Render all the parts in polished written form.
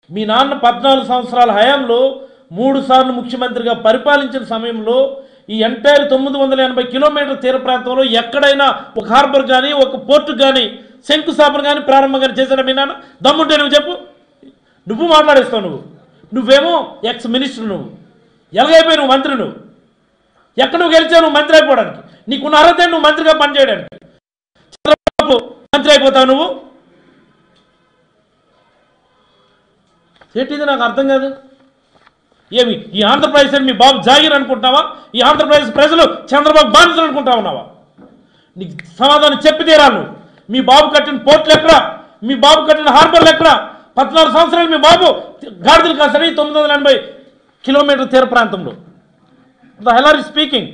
మీ నాన్న 14 సంవత్సరాల హయాంలో 3 సార్లు ముఖ్యమంత్రిగా పరిపాలించిన సమయంలో ఈ ఎంటైర్ 980 కిలోమీటర్ల తీర ప్రాంతంలో ఎక్కడైనా ఒక హార్బర్ కానీ ఒక పోర్టు కానీ శంకుస్థాపన కానీ ప్రారంభం కానీ చేశాడా మీ నాన్న? దమ్ముంటే నువ్వు చెప్పు. నువ్వు మాట్లాడేస్తావు. నువ్వేమో ఎక్స్ మినిస్టర్, నువ్వు ఎలాగైపోయి నువ్వు మంత్రి, నువ్వు ఎక్కడ నువ్వు గెలిచావు? నువ్వు మంత్రి అయిపోవడానికి నీకున్న అర్హత నువ్వు మంత్రిగా పనిచేయడానికి. చంద్రబాబు మంత్రి అయిపోతావు నువ్వు? ఏంటిది నాకు అర్థం కాదు. ఏమి ఈ ఆంధ్రప్రదేశ్ అని మీ బాబు జాగీర్ అనుకుంటున్నావా? ఈ ఆంధ్రప్రదేశ్ ప్రజలు చంద్రబాబు బాధితులు అనుకుంటా ఉన్నావా? నీకు సమాధానం చెప్పి తీరాను. మీ బాబు కట్టిన పోర్టులు ఎక్కడా? మీ బాబు కట్టిన హార్బర్లు ఎక్కడా? 14 సంవత్సరాలు మీ బాబు గాడిదలు కాసని 980 కిలోమీటర్ల తీర ప్రాంతంలో. The hell are you speaking?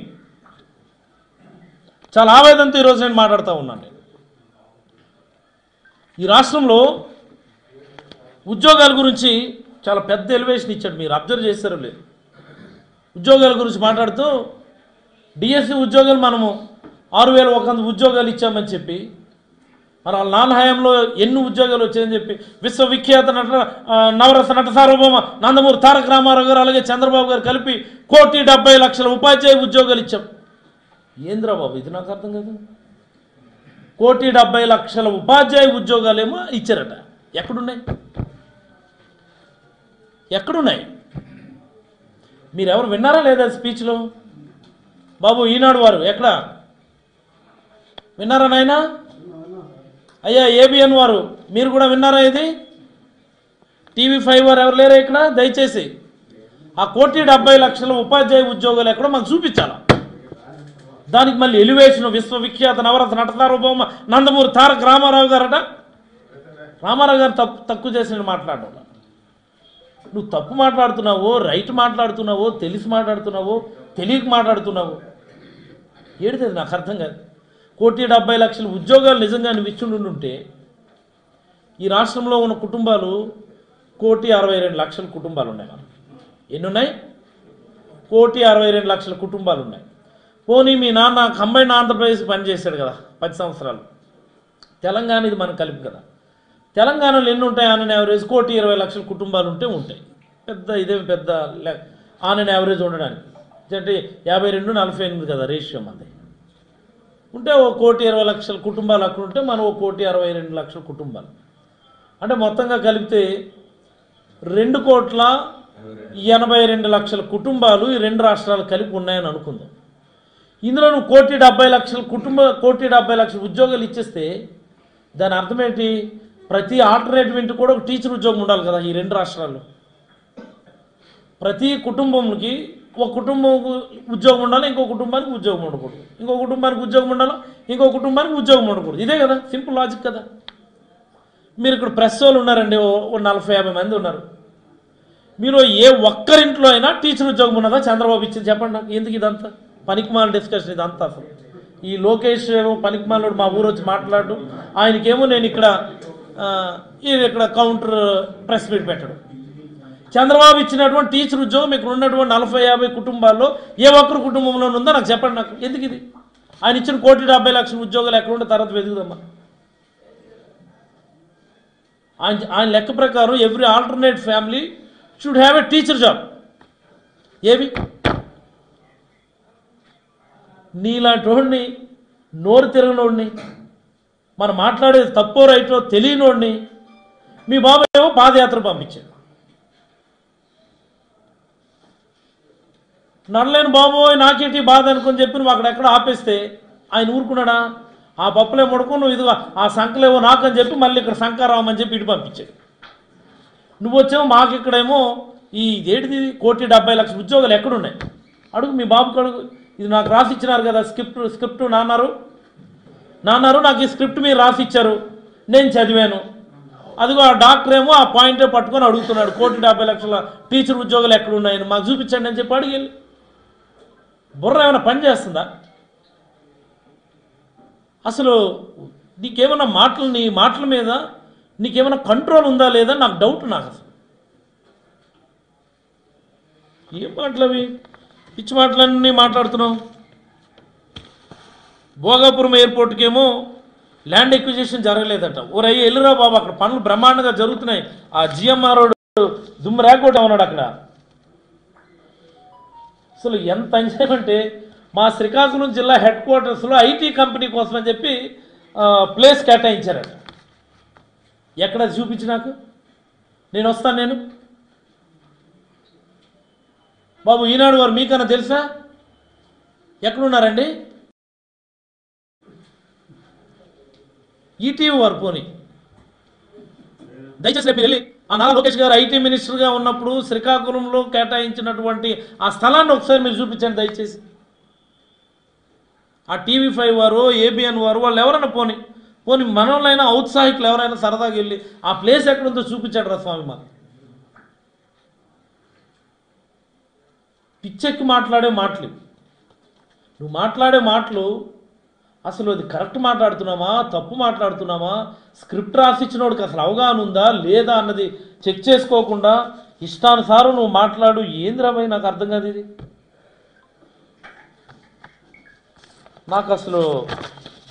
చాలా ఆవేదనతో ఈరోజు నేను మాట్లాడుతూ ఉన్నాను. ఈ రాష్ట్రంలో ఉద్యోగాల గురించి చాలా పెద్ద ఎలివేషన్ ఇచ్చాడు. మీరు అబ్జర్వ్ చేస్తారో లేదు. ఉద్యోగాల గురించి మాట్లాడుతూ డిఎస్సి ఉద్యోగాలు మనము 6,100 ఉద్యోగాలు ఇచ్చామని చెప్పి, మన వాళ్ళ నాన్న హయాంలో ఎన్ని ఉద్యోగాలు వచ్చాయని చెప్పి విశ్వవిఖ్యాత నవరస నట సార్వభౌమ నందమూరి తారక రామారావు గారు అలాగే చంద్రబాబు గారు కలిపి 1,70,00,000 ఉపాధ్యాయ ఉద్యోగాలు ఇచ్చాం. ఏంద్రా బాబు ఇది? నాకు అర్థం కాదు. 1,70,00,000 ఉపాధ్యాయ ఉద్యోగాలేమో ఇచ్చారట. ఎక్కడున్నాయి? మీరెవరు విన్నారా లేదా స్పీచ్లో? బాబు ఈనాడు వారు ఎక్కడ విన్నారా నాయనా? అయ్యా ఏబిఎన్ వారు మీరు కూడా విన్నారా? ఇది TV5 వారు ఎవరు లేరా ఇక్కడ? దయచేసి ఆ 1,70,00,000 ఉపాధ్యాయ ఉద్యోగాలు ఎక్కడో మాకు చూపించాలా. దానికి మళ్ళీ ఎలివేషన్ విశ్వవిఖ్యాత నవరస నట సార్వభౌమ నందమూరి తారక రామారావు గారట. రామారావు గారు తక్కువ చేసిన మాట్లాడడం. నువ్వు తప్పు మాట్లాడుతున్నావో, రైట్ మాట్లాడుతున్నావో, తెలిసి మాట్లాడుతున్నావో, తెలియక మాట్లాడుతున్నావో ఏడితే నాకు అర్థం కాదు. 1,70,00,000 ఉద్యోగాలు నిజంగా నువ్వు ఇచ్చుండుంటే ఈ రాష్ట్రంలో ఉన్న కుటుంబాలు 1,62,00,000 కుటుంబాలు ఉన్నాయి. మనం ఎన్ని ఉన్నాయి? 1,62,00,000 కుటుంబాలు ఉన్నాయి. పోనీ మీ నాన్న కంబైన్ ఆంధ్రప్రదేశ్ పనిచేశాడు కదా 10 సంవత్సరాలు. తెలంగాణ ఇది మనకు కలిపి కదా. తెలంగాణలో ఎన్ని ఉంటాయి? ఆన్ అండ్ యావరేజ్ 1,20,00,000 కుటుంబాలు ఉంటే పెద్ద ఇదేమి పెద్ద ఆన్ అండ్ యావరేజ్ ఉండడానికి. అంటే 52-48 కదా రేషియో మంది ఉంటే. 1,20,00,000 కుటుంబాలు అక్కడ ఉంటే మనం 1,62,00,000 కుటుంబాలు అంటే మొత్తంగా కలిపితే 2,82,00,000 కుటుంబాలు ఈ రెండు రాష్ట్రాలు కలిపి ఉన్నాయని అనుకుందాం. ఇందులో నువ్వు 1,70,00,000 1,70,00,000 ఉద్యోగాలు ఇచ్చేస్తే దాని అర్థం ఏంటి? ప్రతి ఆల్టర్నేటివ్ ఇంటికి కూడా ఒక టీచర్ ఉద్యోగం ఉండాలి కదా ఈ రెండు రాష్ట్రాల్లో. ప్రతి కుటుంబంకి ఒక కుటుంబం ఉద్యోగం ఉండాలి, ఇంకో కుటుంబానికి ఉద్యోగం ఉండకూడదు, ఇంకో కుటుంబానికి ఉద్యోగం ఉండాలి, ఇంకో కుటుంబానికి ఉద్యోగం ఉండకూడదు. ఇదే కదా సింపుల్ లాజిక్ కదా. మీరు ఇక్కడ ప్రెస్ వాళ్ళు ఉన్నారండి, 40-50 మంది ఉన్నారు. మీరు ఏ ఒక్కరింట్లో అయినా టీచర్ ఉద్యోగం ఉన్నదా? చంద్రబాబు ఇచ్చింది చెప్పండి నాకు. ఎందుకు ఇదంతా పనికిమాల డిస్కషన్ ఇదంతా? అసలు ఈ లోకేష్ ఏమో పనికిమాలోడు మా ఊరు వచ్చి మాట్లాడు, ఆయనకేమో నేను ఇక్కడ కౌంటర్ ప్రెస్ మీట్ పెట్టడం. చంద్రబాబు ఇచ్చినటువంటి టీచర్ ఉద్యోగం ఇక్కడ ఉన్నటువంటి 40-50 కుటుంబాల్లో ఏ ఒక్కరు కుటుంబంలో ఉందో నాకు చెప్పండి నాకు. ఎందుకు ఇది? ఆయన ఇచ్చిన 1,70,00,000 ఉద్యోగాలు ఎక్కడ ఉంటే తర్వాత వెతుకుదమ్మా. ఆయన లెక్క ప్రకారం every alternate family should have a teacher job. ఏవి నీలాంటి వాడిని, నోరు తిరగనోడిని, మనం మాట్లాడేది తప్పో రైటో తెలియనోడిని మీ బాబు ఏమో పాదయాత్ర పంపించాడు. నడలేని బాబోయ్ నాకేంటి బాధ అనుకుని చెప్పి నువ్వు అక్కడెక్కడ ఆపేస్తే ఆయన ఊరుకున్నాడా? ఆ పప్పులే ముడుకు నువ్వు ఇదిగా ఆ సంకలేవో నాకని చెప్పి మళ్ళీ ఇక్కడ శంకారామని చెప్పి ఇటు పంపించాడు. నువ్వు వచ్చేమో మాకు ఇక్కడేమో ఈ ఏంటిది 1,70,00,000 ఉద్యోగాలు ఎక్కడున్నాయి అడుగు, మీ బాబుకి అడుగు. ఇది నాకు రాసి ఇచ్చినారు కదా స్క్రిప్ట్ నాన్నారు నాకు ఈ స్క్రిప్ట్ మీరు రాసి ఇచ్చారు, నేను చదివాను. అదిగో ఆ డాక్టర్ ఏమో ఆ పాయింటే పట్టుకొని అడుగుతున్నాడు 1,70,00,000 టీచర్ ఉద్యోగాలు ఎక్కడున్నాయని మాకు చూపించండి అని చెప్పి అడిగి. బుర్ర ఏమైనా పని చేస్తుందా? అసలు నీకేమైనా నీ మాటల మీద నీకేమైనా కంట్రోల్ ఉందా లేదా నాకు డౌట్. నాకు అసలు ఏం మాటలు అవి? పిచ్చి మాటలన్నీ మాట్లాడుతున్నావు. భోగాపురం ఎయిర్పోర్ట్కేమో ల్యాండ్ ఎక్విజిషన్ జరగలేదట. ఓరయ్య ఎల్లురా బాబు, అక్కడ పనులు బ్రహ్మాండంగా జరుగుతున్నాయి. ఆ GMR దుమ్ము రేకోట ఉన్నాడు అక్కడ. అసలు ఎంత అన్యాయం అంటే మా శ్రీకాకుళం జిల్లా హెడ్ క్వార్టర్స్లో ఐటీ కంపెనీ కోసం అని చెప్పి ప్లేస్ కేటాయించారట. ఎక్కడ చూపించి నాకు, నేను వస్తాను. నేను బాబు ఈనాడు వారు మీకన్నా తెలుసా? ఎక్కడున్నారండి? ఈటీవీ వారు పోనీ దయచేసి రేపు వెళ్ళి ఆ నారా లోకేష్ గారు ఐటీ మినిస్టర్గా ఉన్నప్పుడు శ్రీకాకుళంలో కేటాయించినటువంటి ఆ స్థలాన్ని ఒకసారి మీరు చూపించండి దయచేసి. ఆ TV5 వారు ABN వారు వాళ్ళు ఎవరైనా పోనీ మనోళ్ళైనా ఔత్సాహికులు ఎవరైనా సరదాగా వెళ్ళి ఆ ప్లేస్ ఎక్కడుందో చూపించాడు రా స్వామి. మాకు పిచ్చెక్కి మాట్లాడే మాటలు, నువ్వు మాట్లాడే మాటలు అసలు అది కరెక్ట్ మాట్లాడుతున్నామా తప్పు మాట్లాడుతున్నామా, స్క్రిప్ట్ రాసిచ్చినోడికి అసలు అవగాహన ఉందా లేదా అన్నది చెక్ చేసుకోకుండా ఇష్టానుసారం నువ్వు మాట్లాడు. ఏంద్రాబాయ్ నాకు అర్థం కాదు ఇది. నాకు అసలు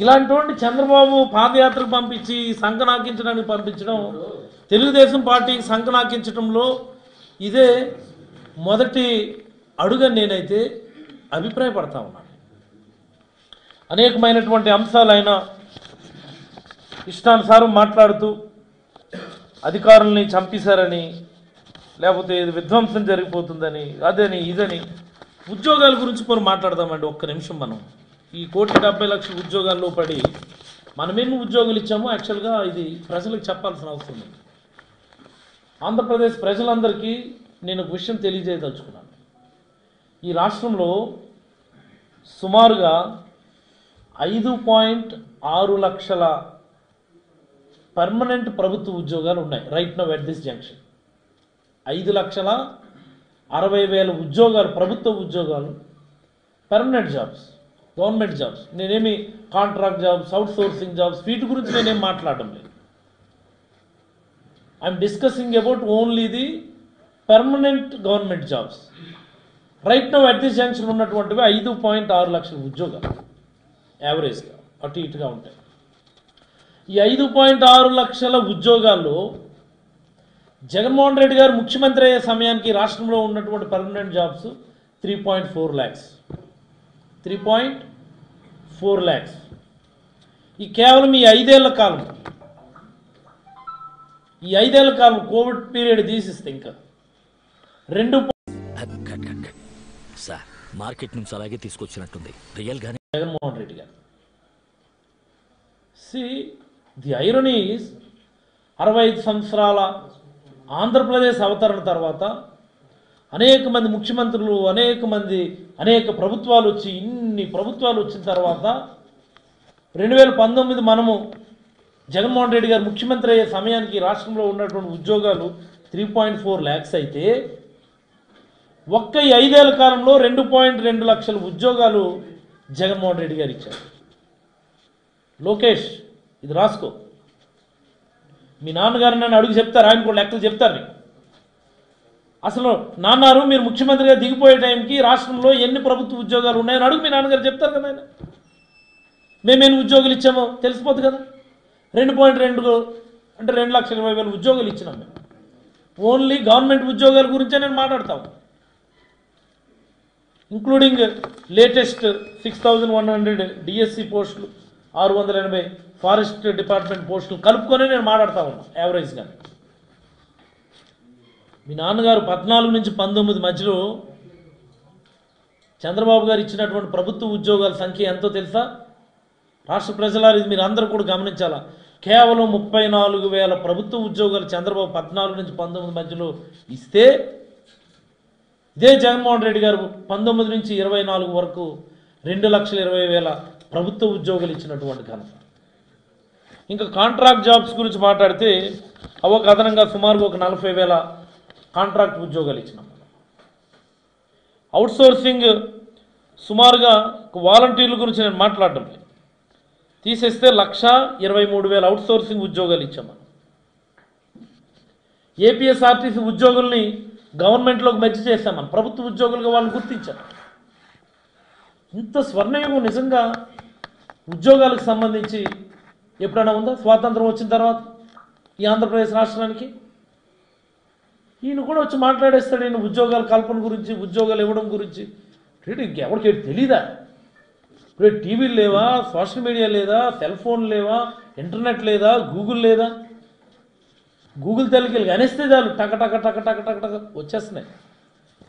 ఇలాంటి వాడిని చంద్రబాబు పాదయాత్రకు పంపించి సంకనాకించడానికి పంపించడం, తెలుగుదేశం పార్టీకి సంకనాకించడంలో ఇదే మొదటి అడుగని నేనైతే అభిప్రాయపడతా ఉన్నాను. అనేకమైనటువంటి అంశాలైన ఇష్టానుసారం మాట్లాడుతూ అధికారుల్ని చంపేశారని, లేకపోతే ఇది విధ్వంసం జరిగిపోతుందని, అదని ఇదని. ఉద్యోగాల గురించి కొన్ని మాట్లాడదామండి ఒక్క నిమిషం. మనం ఈ 1,70,00,000 ఉద్యోగాల్లో పడి మనం ఎన్ని ఉద్యోగాలు ఇచ్చామో యాక్చువల్గా ఇది ప్రజలకు చెప్పాల్సిన అవసరం ఉంది. ఆంధ్రప్రదేశ్ ప్రజలందరికీ నేను ఒక విషయం తెలియజేయదలుచుకున్నాను. ఈ రాష్ట్రంలో సుమారుగా 5.6 లక్షల పర్మనెంట్ ప్రభుత్వ ఉద్యోగాలు ఉన్నాయి right now at this junction. 5,60,000 ఉద్యోగాలు, ప్రభుత్వ ఉద్యోగాలు, పర్మనెంట్ జాబ్స్, గవర్నమెంట్ జాబ్స్. నేనేమి contract jobs, outsourcing jobs వీటి గురించి నేనేం మాట్లాడడం లేదు. I'm discussing about only the permanent government jobs. Right now at this junction ఉన్నటువంటివి 5.6 లక్షల ఉద్యోగాలు యావరేజ్గా అటు ఇటుగా ఉంటాయి. ఈ 5.6 లక్షల ఉద్యోగాల్లో జగన్మోహన్ రెడ్డి గారు ముఖ్యమంత్రి అయ్యే సమయానికి రాష్ట్రంలో ఉన్నటువంటి పర్మనెంట్ జాబ్స్ 3.4 lakhs. 3.4 lakhs. ఈ కేవలం ఈ 5 ఏళ్ల కాలం, ఈ 5 ఏళ్ల కాలం కోవిడ్ పీరియడ్ తీసిస్తే ఇంకా 2 సార్ మార్కెట్ నుంచి అలాగే తీసుకొచ్చినట్టుంది రియల్ గానే జగన్మోహన్ రెడ్డి గారు. ది ఐరనీ ఈజ్ 65 సంవత్సరాల ఆంధ్రప్రదేశ్ అవతరణ తర్వాత అనేక మంది ముఖ్యమంత్రులు, అనేక ప్రభుత్వాలు వచ్చి, ఇన్ని ప్రభుత్వాలు వచ్చిన తర్వాత 2019 మనము జగన్మోహన్ రెడ్డి గారు ముఖ్యమంత్రి అయ్యే సమయానికి రాష్ట్రంలో ఉన్నటువంటి ఉద్యోగాలు 3.4 lakhs అయితే ఒక్క 5 ఏళ్ల కాలంలో 2.2 లక్షల ఉద్యోగాలు జగన్మోహన్ రెడ్డి గారు ఇచ్చారు. లోకేష్ ఇది రాసుకో. మీ నాన్నగారు నన్ను అడుగు చెప్తారు, ఆయన కూడా లెక్కలు చెప్తారు. అసలు నాన్నారు మీరు ముఖ్యమంత్రిగా దిగిపోయే టైంకి రాష్ట్రంలో ఎన్ని ప్రభుత్వ ఉద్యోగాలు ఉన్నాయని అడుగు, మీ నాన్నగారు చెప్తారు కదా. ఆయన మేమేమి ఉద్యోగాలు ఇచ్చామో తెలిసిపోతుంది కదా. 2.2 అంటే 2,20,000 ఉద్యోగాలు ఇచ్చినాం మేము. ఓన్లీ గవర్నమెంట్ ఉద్యోగాల గురించే నేను మాట్లాడతాను, ఇంక్లూడింగ్ లేటెస్ట్ 6,100 DSC పోస్టులు, 680 ఫారెస్ట్ డిపార్ట్మెంట్ పోస్టులు కలుపుకొని నేను మాట్లాడుతూ ఉన్నాను యావరేజ్గా. మీ నాన్నగారు 14 నుంచి 19 మధ్యలో చంద్రబాబు గారు ఇచ్చినటువంటి ప్రభుత్వ ఉద్యోగాల సంఖ్య ఎంతో తెలుసా? రాష్ట్ర ప్రజలారు ఇది మీరు అందరూ కూడా గమనించాలా. కేవలం 34,000 ప్రభుత్వ ఉద్యోగాలు చంద్రబాబు 14 నుంచి 19 మధ్యలో ఇస్తే, ఇదే జగన్మోహన్ రెడ్డి గారు 19 నుంచి 24 వరకు 2,20,000 ప్రభుత్వ ఉద్యోగాలు ఇచ్చినటువంటి ఘనత. ఇంకా కాంట్రాక్ట్ జాబ్స్ గురించి మాట్లాడితే అవొక అదనంగా సుమారుగా ఒక 40,000 కాంట్రాక్ట్ ఉద్యోగాలు ఇచ్చినాం. అవుట్సోర్సింగ్ సుమారుగా వాలంటీర్ల గురించి నేను మాట్లాడడం లేదు, తీసేస్తే 1,23,000 అవుట్సోర్సింగ్ ఉద్యోగాలు ఇచ్చాం. ఏపీఎస్ఆర్టీసీ ఉద్యోగుల్ని గవర్నమెంట్లోకి మెర్జ్ చేశామని, ప్రభుత్వ ఉద్యోగులుగా వాళ్ళని గుర్తించారు. ఇంత స్వర్ణయుగం నిజంగా ఉద్యోగాలకు సంబంధించి ఎప్పుడైనా ఉందా స్వాతంత్రం వచ్చిన తర్వాత ఈ ఆంధ్రప్రదేశ్ రాష్ట్రానికి? ఈయన కూడా వచ్చి మాట్లాడేస్తాడు. ఈయన ఉద్యోగాల కల్పన గురించి, ఉద్యోగాలు ఇవ్వడం గురించి. ఇంకెవరికి తెలీదా? ఇప్పుడు టీవీలు లేవా, సోషల్ మీడియా లేదా, సెల్ ఫోన్ లేవా, ఇంటర్నెట్ లేదా, గూగుల్ లేదా? గూగుల్ తల్లికి అనేస్తే చాలు టక టక టక టక టక టక వచ్చేస్తున్నాయి.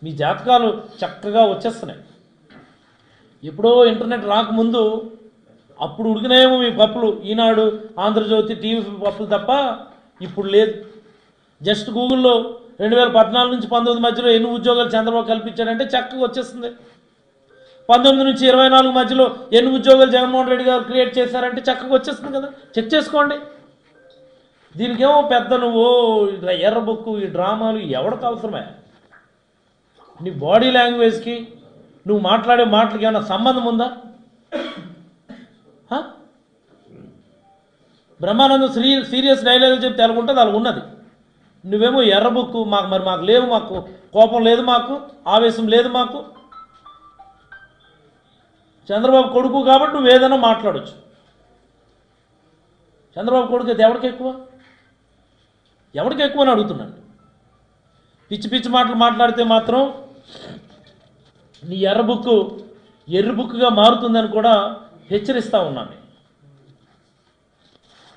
మీ జాతకాలు చక్కగా వచ్చేస్తున్నాయి. ఎప్పుడో ఇంటర్నెట్ రాకముందు అప్పుడు ఉడికినాయేమో మీ పప్పులు, ఈనాడు, ఆంధ్రజ్యోతి, టీవీ పప్పులు తప్ప ఇప్పుడు లేదు. జస్ట్ గూగుల్లో 2014 నుంచి 19 మధ్యలో ఎన్ని ఉద్యోగాలు చంద్రబాబు కల్పించాడంటే చక్కగా వచ్చేస్తుంది. 19 నుంచి 24 మధ్యలో ఎన్ని ఉద్యోగాలు జగన్మోహన్ రెడ్డి గారు క్రియేట్ చేశారంటే చక్కగా వచ్చేస్తుంది కదా, చెక్ చేసుకోండి. దీనికేమో పెద్ద నువ్వు ఎర్ర బుక్కు, ఈ డ్రామాలు ఎవరికి అవసరమే? నీ బాడీ లాంగ్వేజ్కి, నువ్వు మాట్లాడే మాటలకి ఏమైనా సంబంధం ఉందా? బ్రహ్మానందం సీరియస్ డైలాగులు చెప్తే ఎలాగుంటుంది అలా ఉన్నది. నువ్వేమో ఎర్ర బుక్కు, మాకు లేవు, మాకు కోపం లేదు, మాకు ఆవేశం లేదు. మాకు చంద్రబాబు కొడుకు కాబట్టి నువ్వు ఏదైనా మాట్లాడచ్చు. చంద్రబాబు కొడుకు అయితే ఎవరికి ఎక్కువ అని అడుగుతున్నాను. పిచ్చి పిచ్చి మాటలు మాట్లాడితే మాత్రం నీ ఎర్ర బుక్కు ఎర్ర బుక్గా మారుతుందని కూడా హెచ్చరిస్తూ ఉన్నాను.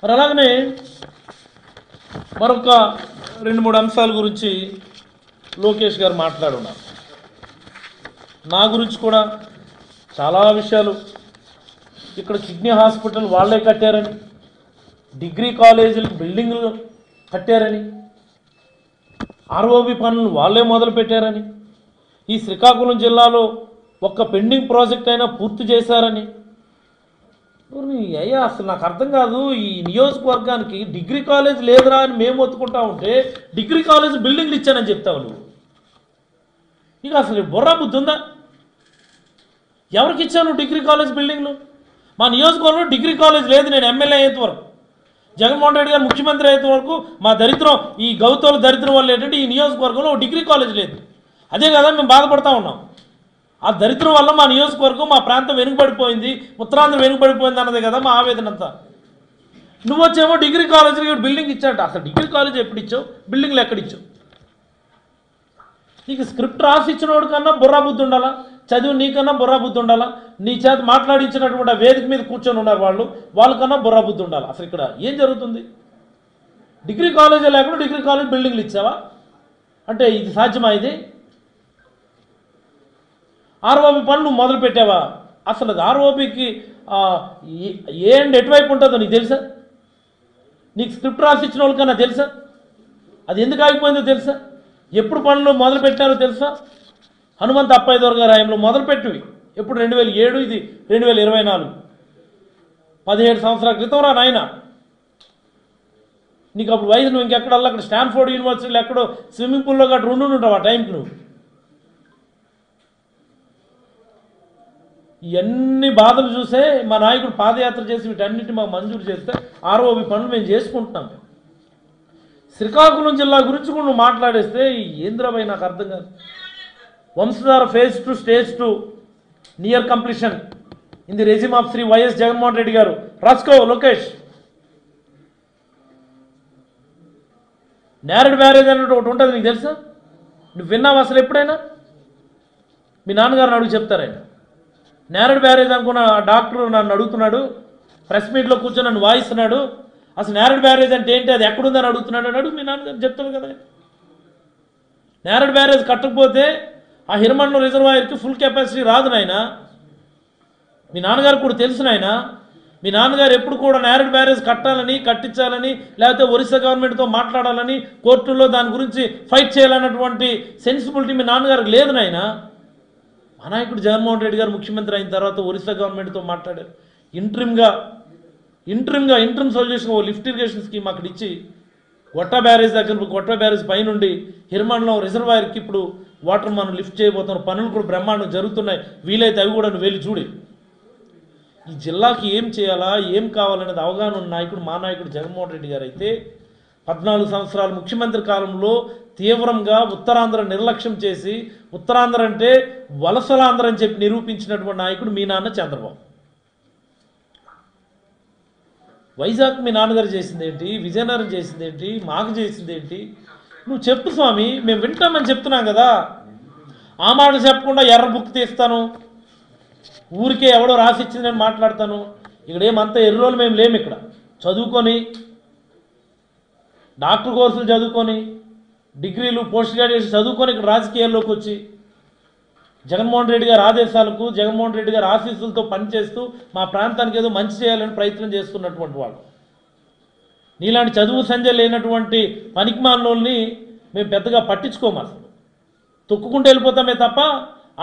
మరి అలాగనే మరొక 2-3 అంశాల గురించి లోకేష్ గారు మాట్లాడున్నారు. నా గురించి కూడా చాలా విషయాలు. ఇక్కడ కిడ్నీ హాస్పిటల్ వాళ్ళే కట్టారని, డిగ్రీ కాలేజీలకు బిల్డింగ్లు కట్టారని, ఆర్ఓబి పనులు వాళ్ళే మొదలు పెట్టారని, ఈ శ్రీకాకుళం జిల్లాలో ఒక్క పెండింగ్ ప్రాజెక్ట్ అయినా పూర్తి చేశారని. అయ్యా అసలు నాకు అర్థం కాదు. ఈ నియోజకవర్గానికి డిగ్రీ కాలేజ్ లేదురా అని మేము ఒత్తుకుంటా ఉంటే డిగ్రీ కాలేజ్ బిల్డింగ్లు ఇచ్చానని చెప్తావు నువ్వు. నీకు అసలు బుర్రా బుద్ధి ఉందా? ఎవరికి ఇచ్చాను డిగ్రీ కాలేజ్ బిల్డింగ్లు? మా నియోజకవర్గంలో డిగ్రీ కాలేజ్ లేదు. నేను ఎమ్మెల్యే అయ్యేంత వరకు, జగన్మోహన్ రెడ్డి గారు ముఖ్యమంత్రి అయ్యేంత వరకు మా దరిద్రం, ఈ గౌతోల దరిద్రం వల్ల ఏంటంటే ఈ నియోజకవర్గంలో డిగ్రీ కాలేజ్ లేదు. అదే కదా మేము బాధపడతా ఉన్నాం. ఆ దరిద్రం వల్ల మా నియోజకవర్గం, మా ప్రాంతం వెనుకబడిపోయింది, ఉత్తరాంధ్ర వెనుకబడిపోయింది అన్నదే కదా మా ఆవేదన అంతా. నువ్వు వచ్చేమో డిగ్రీ కాలేజీకి బిల్డింగ్ ఇచ్చాట. అసలు డిగ్రీ కాలేజ్ ఎప్పుడు ఇచ్చావు, బిల్డింగ్లు ఎక్కడిచ్చావు? నీకు స్క్రిప్ట్ రాసి ఇచ్చినోడు కన్నా బుర్రా బుద్ధి ఉండాలా, చదువు నీకన్నా బుర్రా బుద్ధి ఉండాలా, నీ చేత మాట్లాడించినటువంటి వేదిక మీద కూర్చొని ఉన్నారు వాళ్ళకన్నా బుర్రా బుద్ధి ఉండాలి. అసలు ఇక్కడ ఏం జరుగుతుంది? డిగ్రీ కాలేజీ లేకుండా డిగ్రీ కాలేజ్ బిల్డింగ్లు ఇచ్చావా అంటే ఇది సాధ్యమా? ఇది ఆర్ఓబి పనులు మొదలు పెట్టావా? అసలు అది ఆర్ఓబికి ఎటువైపు ఉంటుందో నీకు తెలుసా? నీకు స్క్రిప్ట్ రాసి ఇచ్చిన వాళ్ళకన్నా తెలుసా? అది ఎందుకు ఆగిపోయిందో తెలుసా? ఎప్పుడు పనులు మొదలు పెట్టారో తెలుసా? హనుమంత్ అప్పయ్య గారి హయాంలో మొదలుపెట్టివి. ఎప్పుడు 2007, ఇది 2024, 17 సంవత్సరాల క్రితం రా నాయన. నీకు అప్పుడు వయసు నువ్వు ఇంకెక్కడల్లా అక్కడ స్టాన్ఫోర్డ్ యూనివర్సిటీలో ఎక్కడో స్విమ్మింగ్ పూల్లో గట్రా ఉండుంటావు ఆ టైంకి. నువ్వు ఇవన్నీ బాధలు చూసే మా నాయకుడు పాదయాత్ర చేసి వీటన్నిటిని మాకు మంజూరు చేస్తే ఆర్ఓబి పనులు మేము చేసుకుంటున్నాం. శ్రీకాకుళం జిల్లా గురించి కూడా నువ్వు మాట్లాడేస్తే ఏంద్రపై నాకు అర్థం కాదు. Vamsadhara phase 2 stage 2 near completion in the regime of Sri YS Jaganmohan Reddy గారు. రాసుకో లోకేష్. నేరడ్ బ్యారేజ్ అన్నట్టు ఒకటి ఉంటుంది, నీకు తెలుసా? నువ్వు విన్నావు అసలు ఎప్పుడైనా? మీ నాన్నగారిని అడుగు చెప్తారు ఆయన. నేరడ్ బ్యారేజ్ అనుకున్న ఆ డాక్టర్ నన్ను అడుగుతున్నాడు, ప్రెస్ మీట్లో కూర్చొని నన్ను వాయిస్తున్నాడు. అసలు నేరడ్ బ్యారేజ్ అంటే ఏంటి, అది ఎక్కడుందని అడుగుతున్నాడు అన్నాడు. మీ నాన్నగారు చెప్తారు కదా. నేరడ్ బ్యారేజ్ కట్టకపోతే ఆ హిరమండలం రిజర్వాయర్కి ఫుల్ కెపాసిటీ రాదు నాయన. మీ నాన్నగారు కూడా తెలుసు నాయన. మీ నాన్నగారు ఎప్పుడు కూడా నేరడ్ బ్యారేజ్ కట్టాలని, కట్టించాలని, లేకపోతే ఒరిస్సా గవర్నమెంట్తో మాట్లాడాలని, కోర్టుల్లో దాని గురించి ఫైట్ చేయాలన్నటువంటి సెన్సిబిలిటీ మీ నాన్నగారికి లేదు నాయన. మా నాయకుడు జగన్మోహన్ రెడ్డి గారు ముఖ్యమంత్రి అయిన తర్వాత ఒరిస్సా గవర్నమెంట్తో మాట్లాడారు. ఇంట్రిమ్ సొల్యూషన్ ఓ లిఫ్ట్ ఇరిగేషన్ స్కీమ్ అక్కడ ఇచ్చి గొట్టా బ్యారేజ్ దగ్గర, గొట్టా బ్యారేజ్ పైనుండి హిరమండలం రిజర్వాయర్కి ఇప్పుడు వాటర్ మనం లిఫ్ట్ చేయబోతున్నాం. పనులు కూడా బ్రహ్మాండం జరుగుతున్నాయి. వీలైతే అవి కూడా నువ్వు వెళ్ళి చూడి. ఈ జిల్లాకి ఏం చేయాలా, ఏం కావాలనేది అవగాహన ఉన్న నాయకుడు మా నాయకుడు జగన్మోహన్ రెడ్డి గారు అయితే 14 సంవత్సరాలు ముఖ్యమంత్రి కాలంలో తీవ్రంగా ఉత్తరాంధ్ర నిర్లక్ష్యం చేసి, ఉత్తరాంధ్ర అంటే వలసలాంధ్ర అని చెప్పి నిరూపించినటువంటి నాయకుడు మీ నాన్న చంద్రబాబు. వైజాగ్ మీ నాన్నగారు చేసింది ఏంటి, విజయనగరం చేసింది ఏంటి, మాకు చేసింది ఏంటి? నువ్వు చెప్పు స్వామి, మేము వింటామని చెప్తున్నాం కదా. ఆ మాట చెప్పకుండా ఎర్ర బుక్ తీస్తాను, ఊరికే ఎవడో రాసిచ్చింది నేను మాట్లాడతాను. ఇక్కడ ఏమంతా ఎర్రోలు మేము లేము. ఇక్కడ చదువుకొని డాక్టర్ కోర్సులు చదువుకొని డిగ్రీలు పోస్ట్ గ్రాడ్యుయేషన్ చదువుకొని ఇక్కడ రాజకీయాల్లోకి వచ్చి జగన్మోహన్ రెడ్డి గారి ఆదేశాలకు, జగన్మోహన్ రెడ్డి గారి ఆశీస్సులతో పనిచేస్తూ మా ప్రాంతానికి ఏదో మంచి చేయాలని ప్రయత్నం చేస్తున్నటువంటి వాళ్ళు. నీలాంటి చదువు సంజయ్ లేనటువంటి పనికిమాలినోళ్ళని మేము పెద్దగా పట్టించుకోము. అసలు తొక్కుకుంటూ వెళ్ళిపోతామే తప్ప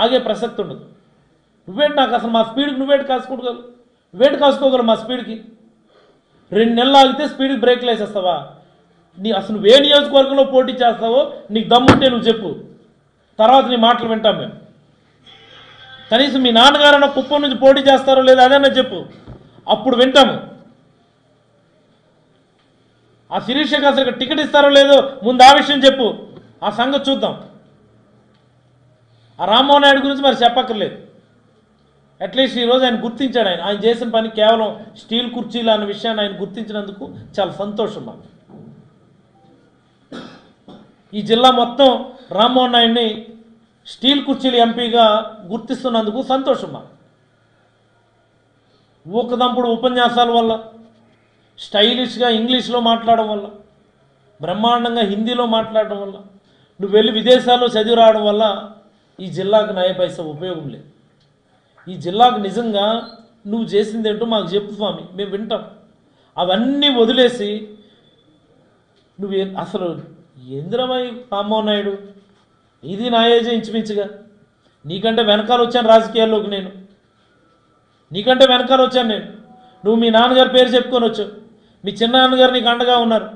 ఆగే ప్రసక్తి ఉండదు. నువ్వేంటి నాకు అసలు మా స్పీడ్కి నువ్వేంటి కాసుకోగలవు? నువ్వేంటి కాసుకోగలవు మా స్పీడ్కి? 2 నెలలు ఆగితే స్పీడ్కి బ్రేక్లు వేసేస్తావా? అసలు నువ్వే నియోజకవర్గంలో పోటీ చేస్తావో నీకు దమ్ముంటే నువ్వు చెప్పు, తర్వాత నీ మాటలు వింటాం మేము. కనీసం మీ నాన్నగారన్న కుప్పం నుంచి పోటీ చేస్తారో లేదో అదన్నా చెప్పు, అప్పుడు వింటాము. ఆ శిరీషకి అసలు టికెట్ ఇస్తారో లేదో ముందు ఆ విషయం చెప్పు, ఆ సంగతి చూద్దాం. ఆ రామ్మోహన్ నాయుడు గురించి మరి చెప్పక్కర్లేదు. అట్లీస్ట్ ఈరోజు ఆయన గుర్తించాడు. ఆయన చేసిన పని కేవలం స్టీల్ కుర్చీలు అన్న విషయాన్ని ఆయన గుర్తించినందుకు చాలా సంతోషం మాకు. ఈ జిల్లా మొత్తం రామ్మోహన్ నాయుడిని స్టీల్ కుర్చీలు ఎంపీగా గుర్తిస్తున్నందుకు సంతోషం మాకు. ఊకదంపుడు ఉపన్యాసాల వల్ల, స్టైలిష్గా ఇంగ్లీష్లో మాట్లాడడం వల్ల, బ్రహ్మాండంగా హిందీలో మాట్లాడడం వల్ల, నువ్వు వెళ్ళి విదేశాల్లో చదివి రావడం వల్ల ఈ జిల్లాకు నయ పైసా ఉపయోగం లేదు. ఈ జిల్లాకు నిజంగా నువ్వు చేసింది ఏంటో మాకు చెప్పు స్వామి, మేము వింటాం. అవన్నీ వదిలేసి నువ్వు అసలు ఏంద్రమై రామ్మోహన్ నాయుడు, ఇది నా ఏజే ఇంచుమించుగా. నీకంటే వెనకాల వచ్చాను రాజకీయాల్లోకి, నీకంటే వెనకాల వచ్చాను నేను. నువ్వు మీ నాన్నగారి పేరు చెప్పుకొని వచ్చావు, మీ చిన్న నాన్నగారు నీకు అండగా ఉన్నారు.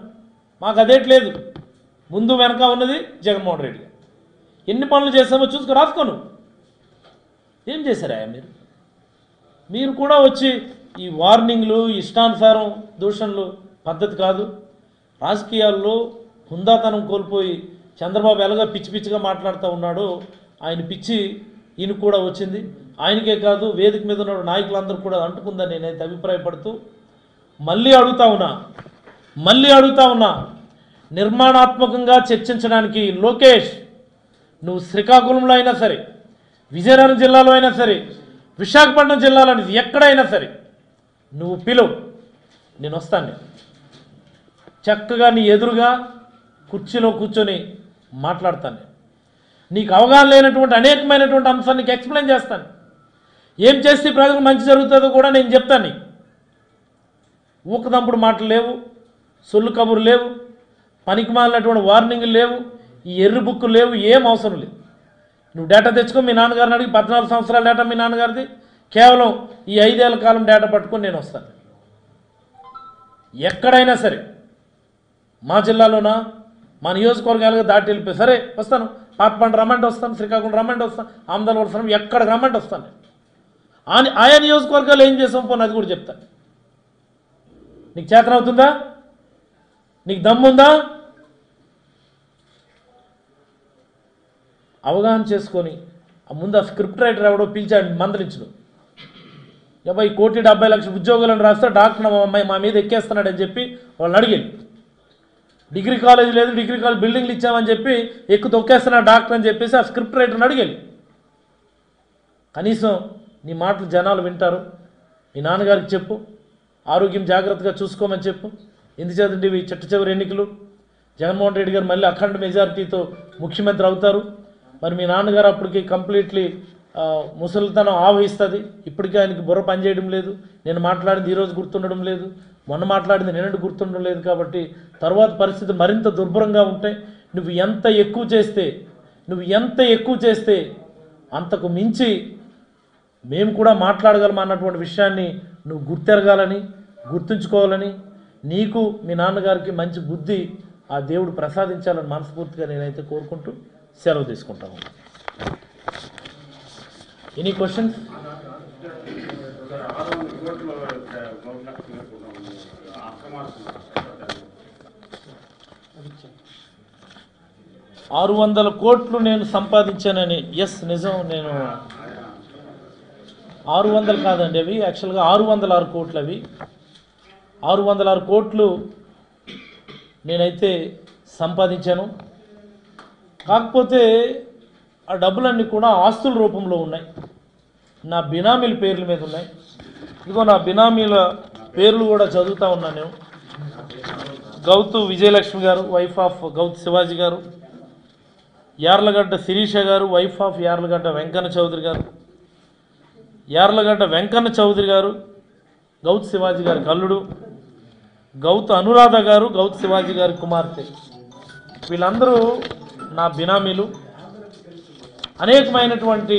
మాకు అదేట్లేదు. ముందు వెనక ఉన్నది జగన్మోహన్ రెడ్డి గారు. ఎన్ని పనులు చేస్తామో చూసుకు రాసుకోను. ఏం చేశారా మీరు కూడా వచ్చి ఈ వార్నింగ్లు, ఇష్టానుసారం దూషణలు పద్ధతి కాదు. రాజకీయాల్లో హుందాతనం కోల్పోయి చంద్రబాబు ఎలాగో పిచ్చి పిచ్చిగా మాట్లాడుతూ ఉన్నాడో ఆయన పిచ్చి ఈయన కూడా వచ్చింది. ఆయనకే కాదు వేదిక మీద ఉన్న నాయకులందరూ కూడా అంటుకుందని నేనైతే అభిప్రాయపడుతూ మళ్ళీ అడుగుతా ఉన్నా నిర్మాణాత్మకంగా చర్చించడానికి లోకేష్, నువ్వు శ్రీకాకుళంలో అయినా సరే, విజయనగరం జిల్లాలో అయినా సరే, విశాఖపట్నం జిల్లాలో ఎక్కడైనా సరే నువ్వు పిలువు, నేను వస్తాను. చక్కగా నీ ఎదురుగా కుర్చీలో కూర్చొని మాట్లాడతాను. నీకు అవగాహన లేనటువంటి అనేకమైనటువంటి అంశాన్ని నీకు ఎక్స్ప్లెయిన్ చేస్తాను. ఏం చేస్తే ప్రజలకు మంచి జరుగుతుందో కూడా నేను చెప్తాను. నీకు ఊకదంపుడు మాటలు లేవు, సొల్లు కబురు లేవు, పనికి మాలినటువంటి వార్నింగ్లు లేవు, ఈ ఎర్రి బుక్కులు లేవు, ఏం అవసరం లేదు. నువ్వు డేటా తెచ్చుకో, మీ నాన్నగారిని అడిగి 14 సంవత్సరాల డేటా మీ నాన్నగారిది, కేవలం ఈ 5 ఏళ్ల కాలం డేటా పట్టుకొని నేను వస్తాను. ఎక్కడైనా సరే మా జిల్లాలోనా, మా నియోజకవర్గాలుగా దాటి వెళ్ళిపోయి సరే వస్తాను. పాతపంట రమ్మంటే వస్తాను, శ్రీకాకుళం రమ్మంటే వస్తాను, ఆమదాల వస్తాను, ఎక్కడికి రమ్మంటే వస్తాను. ఆయా నియోజకవర్గాలు ఏం చేసాం పోనీ అది కూడా చెప్తాను. నీకు చేతనవుతుందా? నీకు దమ్ముందా? అవగాహన చేసుకొని ముందు ఆ స్క్రిప్ట్ రైటర్ ఎవడో పిలిచాడు మందలించడు. 1,70,00,000 ఉద్యోగాలను రాస్తే డాక్టర్ అమ్మాయి మా మీద ఎక్కేస్తున్నాడని చెప్పి వాళ్ళని అడిగాను. డిగ్రీ కాలేజ్ లేదు, డిగ్రీ కాలేజ్ బిల్డింగ్లు ఇచ్చామని చెప్పి తొక్కేస్తున్నాడు డాక్టర్ అని చెప్పేసి ఆ స్క్రిప్ట్ రైటర్ని అడిగాను. కనీసం నీ మాటలు జనాలు వింటారు. మీ నాన్నగారికి చెప్పు, ఆరోగ్యం జాగ్రత్తగా చూసుకోమని చెప్పు. ఎందుచేతండి ఇవి చిట్ట చివరి ఎన్నికలు, జగన్మోహన్ రెడ్డి గారు మళ్ళీ అఖండ మెజారిటీతో ముఖ్యమంత్రి అవుతారు. మరి మీ నాన్నగారు అప్పటికి కంప్లీట్లీ ముసలితనం ఆవహిస్తుంది. ఇప్పటికీ ఆయనకి బుర్ర పనిచేయడం లేదు. నేను మాట్లాడింది ఈరోజు గుర్తుండడం లేదు, మొన్న మాట్లాడింది నిన్నటి గుర్తుండడం లేదు. కాబట్టి తర్వాత పరిస్థితి మరింత దుర్భరంగా ఉంటాయి. నువ్వు ఎంత ఎక్కువ చేస్తే అంతకు మించి మేము కూడా మాట్లాడగలం అన్నటువంటి విషయాన్ని నువ్వు గుర్తెరగాలని, గుర్తుంచుకోవాలని, నీకు మీ నాన్నగారికి మంచి బుద్ధి ఆ దేవుడు ప్రసాదించాలని మనస్ఫూర్తిగా నేనైతే కోరుకుంటూ సెలవు తీసుకుంటాను. Any questions? $600 కోట్లు నేను సంపాదించానని. ఎస్, నిజం. నేను 600 కాదండి, అవి యాక్చువల్గా 606 కోట్లు. అవి 606 కోట్లు నేనైతే సంపాదించాను. కాకపోతే ఆ డబ్బులన్నీ కూడా ఆస్తుల రూపంలో ఉన్నాయి, నా బినామీల పేర్ల మీద ఉన్నాయి. ఇదిగో నా బినామీల పేర్లు కూడా చదువుతూ ఉన్నాను నేను. గౌతు విజయలక్ష్మి గారు, వైఫ్ ఆఫ్ గౌతు శివాజీ గారు. యార్లగడ్డ శిరీష గారు, వైఫ్ ఆఫ్ యార్లగడ్డ వెంకన్న చౌదరి గారు. యార్లగడ్డ వెంకన్న చౌదరి గారు గౌతు శివాజీ గారి కల్లుడు. గౌతు అనురాధ గారు గౌతు శివాజీ గారి కుమార్తె. వీళ్ళందరూ నా బినామీలు. అనేకమైనటువంటి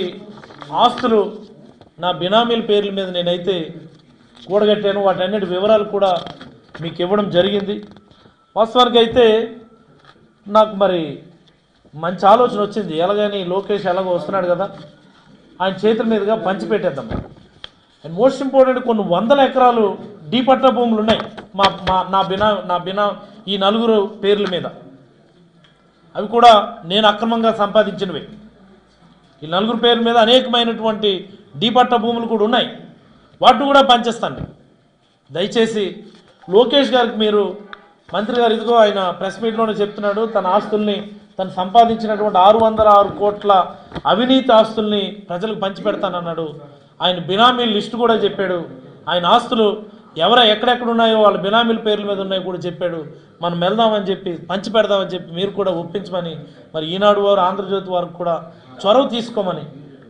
ఆస్తులు నా బినామీల పేర్ల మీద నేనైతే కూడగట్టాను. వాటన్నిటి వివరాలు కూడా మీకు ఇవ్వడం జరిగింది. వాస్తవానికి అయితే నాకు మరి మంచి ఆలోచన వచ్చింది. ఎలాగని లోకేష్ ఎలాగో వస్తున్నాడు కదా, ఆయన చేతుల మీదుగా పంచిపెట్టేద్దాం. అండ్ మోస్ట్ ఇంపార్టెంట్, కొన్ని వందల ఎకరాలు డీ పట్టా భూములు ఉన్నాయి నా బినా ఈ నలుగురు పేర్ల మీద. అవి కూడా నేను అక్రమంగా సంపాదించినవి. ఈ నలుగురు పేర్ల మీద అనేకమైనటువంటి డీ పట్టా భూములు కూడా ఉన్నాయి. వాటిని కూడా పంచేస్తాను. దయచేసి లోకేష్ గారికి మీరు, మంత్రి గారు ఇదిగో ఆయన ప్రెస్ మీట్లోనే చెప్తున్నాడు, తన ఆస్తుల్ని తను సంపాదించినటువంటి 606 కోట్ల అవినీతి ఆస్తుల్ని ప్రజలకు పంచిపెడతానన్నాడు. ఆయన బినామీల లిస్టు కూడా చెప్పాడు. ఆయన ఆస్తులు ఎక్కడెక్కడ ఉన్నాయో వాళ్ళ బినామీల పేర్ల మీద ఉన్నాయో కూడా చెప్పాడు. మనం వెళ్దామని చెప్పి పంచిపెడదామని చెప్పి మీరు కూడా ఒప్పించమని, మరి ఈనాడు వారు ఆంధ్రజ్యోతి వారికి కూడా చొరవ తీసుకోమని,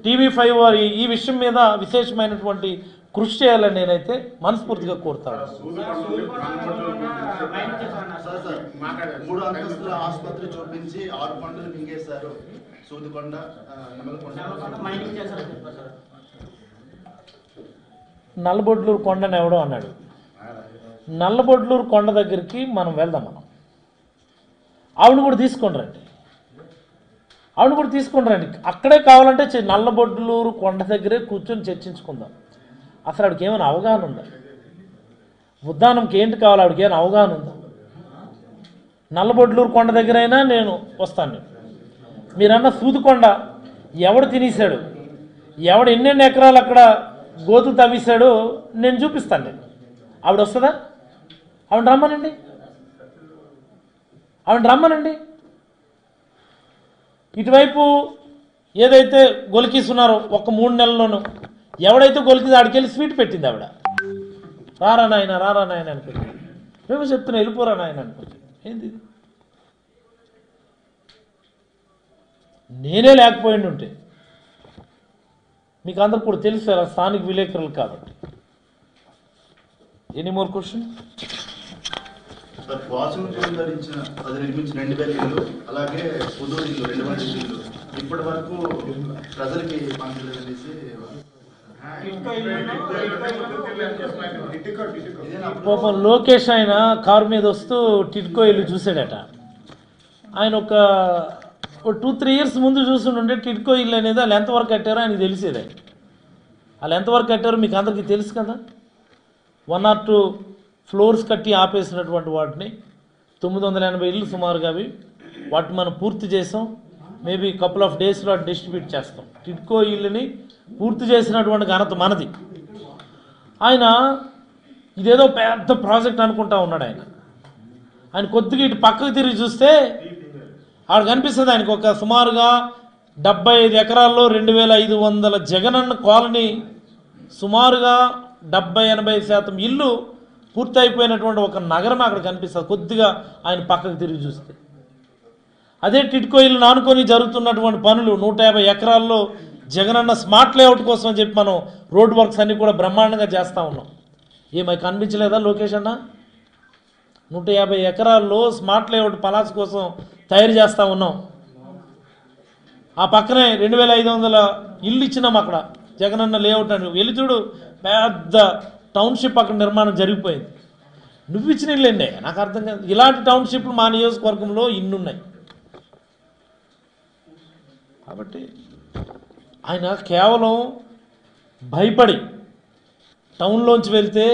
TV5 వారి ఈ విషయం మీద విశేషమైనటువంటి కృషి చేయాలని నేనైతే మనస్ఫూర్తిగా కోరుతాను. 3 అంతస్తుల ఆసుపత్రి చూపించి 6 పంటలు మింగేశారు. సూదికొండ, నల్లబొడ్లూరు కొండని ఎవడో అన్నాడు. నల్లబొడ్లూరు కొండ దగ్గరికి మనం వెళ్దాం. ఆవిడ కూడా తీసుకొని రండి. అక్కడే కావాలంటే నల్లబొడ్లూరు కొండ దగ్గరే కూర్చొని చర్చించుకుందాం. అసలు ఆవిడకి ఏమైనా అవగాహన ఉందా? ఉద్దానంకి ఏంటి కావాలి, ఆవిడకి ఏమైనా అవగాహన ఉందా? నల్లబొడ్లూరు కొండ దగ్గర అయినా నేను వస్తాను. మీరన్న సూదికొండ ఎవడు తినేశాడు, ఎవడు ఎన్నెన్ని ఎకరాలు అక్కడ గోతులు తవ్వేశాడో నేను చూపిస్తాను. ఆవిడ వస్తుందా? ఆవిడ రమ్మనండి. ఇటువైపు ఏదైతే గొలికిస్తున్నారో ఒక 3 నెలల్లోనూ ఎవడైతే గొలికిందో ఆడికెళ్ళి స్వీట్ పెట్టింది ఆవిడ. రారా నాయన అనుకుంది. మేము చెప్తున్నా వెళ్ళిపోరా నాయన అనుకుంది. ఏంది నేనే లేకపోయింది ఉంటే మీకు అందరికి కూడా తెలుసు కదా, స్థానిక విలేకరులు కాబట్టి. Any more question? అది నిర్మించిన 2000 ఇల్లు, అలాగే పుదూరు ఇల్లు 200 ఇల్లు ఇప్పటి వరకు ప్రజలకి పంచలేదనేసి పాపం లోకేష్ ఆయన కారు మీద వస్తూ టిడ్కో ఇల్లు చూసాడట. ఆయన ఒక 2-3 ఇయర్స్ ముందు చూస్తుండే టిడ్కో ఇల్లు అనేది వాళ్ళు ఎంతవరకు కట్టారో ఆయనకు తెలిసేది. వాళ్ళు ఎంతవరకు కట్టారో మీకు అందరికీ తెలుసు కదా. 1 or 2 ఫ్లోర్స్ కట్టి ఆపేసినటువంటి వాటిని 980 ఇల్లు సుమారుగా అవి. వాటిని మనం పూర్తి చేసాం. మేబీ కపుల్ ఆఫ్ డేస్లో డిస్ట్రిబ్యూట్ చేస్తాం. టిడ్కో ఇల్లుని పూర్తి చేసినటువంటి ఘనత మనది. ఆయన ఇదేదో పెద్ద ప్రాజెక్ట్ అనుకుంటా ఉన్నాడు. ఆయన కొద్దిగా ఇటు పక్కకు తిరిగి చూస్తే ఆడ కనిపిస్తుంది ఆయనకు ఒక సుమారుగా 75 ఎకరాల్లో 2500 జగనన్న కాలనీ, సుమారుగా 70-80% ఇల్లు పూర్తయిపోయినటువంటి ఒక నగరం అక్కడ కనిపిస్తుంది కొద్దిగా ఆయన పక్కకు తిరిగి చూస్తే. అదే టిడ్కో ఇల్లు నానుకొని జరుగుతున్నటువంటి పనులు 150 ఎకరాల్లో జగనన్న స్మార్ట్ లేఅవుట్ కోసం అని చెప్పి మనం రోడ్ వర్క్స్ అన్నీ కూడా బ్రహ్మాండంగా చేస్తూ ఉన్నాం. ఏమై కనిపించలేదా లోకేష్ అన్న? 150 ఎకరాల్లో స్మార్ట్ లేఅవుట్ పలాస్ కోసం తయారు చేస్తూ ఉన్నాం. ఆ పక్కనే 2500 ఇల్లు ఇచ్చినాం అక్కడ జగనన్న లేఅవుట్ అని. వెళ్ళి చూడు, పెద్ద టౌన్షిప్ అక్కడ నిర్మాణం జరిగిపోయింది. నువ్వు ఇచ్చిన ఇల్లు అండి, నాకు అర్థం కాదు. ఇలాంటి టౌన్షిప్లు మా నియోజకవర్గంలో ఇన్నున్నాయి. కాబట్టి ఆయన కేవలం భయపడి టౌన్లోంచి వెళ్తే